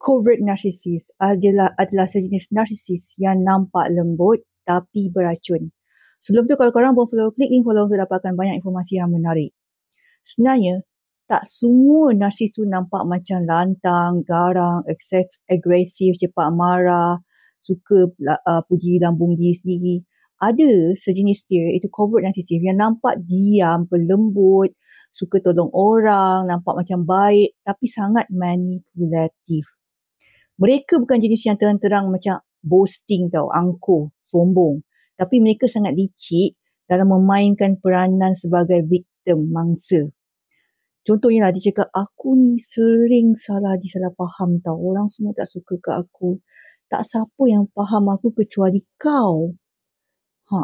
Covert narcissist adalah sejenis narcissist yang nampak lembut tapi beracun. Sebelum tu kalau korang belum follow, klik link follow untuk dapatkan banyak informasi yang menarik. Sebenarnya, tak semua narsis tu nampak macam lantang, garang, agresif, cepat marah, suka puji lambung diri sendiri. Ada sejenis dia, itu covert narcissist yang nampak diam, pelembut, suka tolong orang, nampak macam baik tapi sangat manipulatif. Mereka bukan jenis yang terang-terang macam boasting tau, angkuh, sombong. Tapi mereka sangat licik dalam memainkan peranan sebagai victim, mangsa. Contohnya lah, dia cakap, aku ni sering disalah faham tau. Orang semua tak suka kat aku. Tak siapa yang faham aku kecuali kau.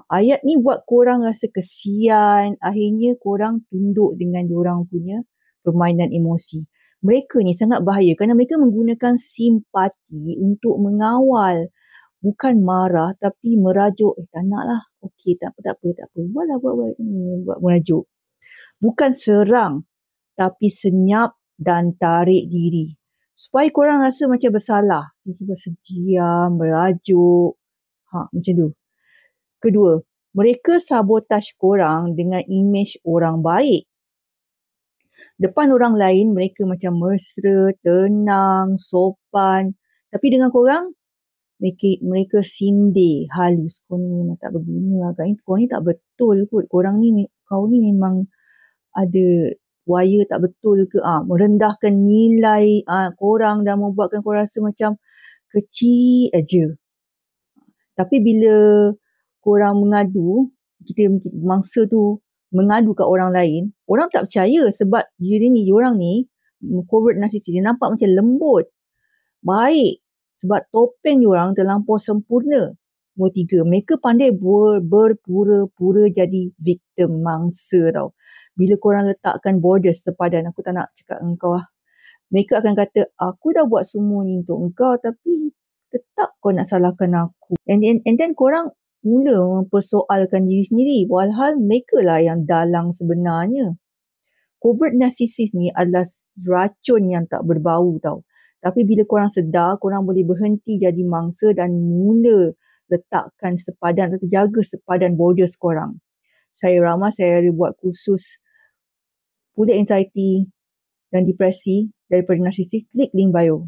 Ayat ni buat korang rasa kesian. Akhirnya korang tunduk dengan diorang punya permainan emosi. Mereka ni sangat bahaya kerana mereka menggunakan simpati untuk mengawal. Bukan marah tapi merajuk. Tak nak lah. Okey, tak apa. Buat merajuk. Bukan serang tapi senyap dan tarik diri. Supaya korang rasa macam bersalah. Dia cuba diam, merajuk. Macam tu. Kedua, mereka sabotaj korang dengan imej orang baik. Depan orang lain, mereka macam mesra, tenang, sopan. Tapi dengan korang, mereka sindir, halus. Kau ni memang tak berguna. Agaknya kau ni tak betul kot. Kau ni memang ada wire tak betul ke. Merendahkan nilai korang dan membuatkan korang rasa macam kecil aja. Tapi bila korang mengadu, mangsa tu mengadu kat orang lain, orang tak percaya sebab diorang ni covert narcissist, dia nampak macam lembut, baik, sebab topeng diorang terlampau sempurna. Nombor 3, mereka pandai berpura-pura jadi victim, mangsa tau. Bila korang letakkan borders sepadan, aku tak nak cakap dengan kau lah. Mereka akan kata, aku dah buat semua ni untuk engkau tapi tetap kau nak salahkan aku. And then korang mula mempersoalkan diri sendiri. Walhal mereka lah yang dalang sebenarnya. Covert narcissist ni adalah racun yang tak berbau tau. Tapi bila korang sedar, korang boleh berhenti jadi mangsa dan mula letakkan sepadan atau jaga sepadan borders korang. Saya Rama, saya ada buat kursus pulih anxiety dan depresi daripada narcissist. Klik link bio.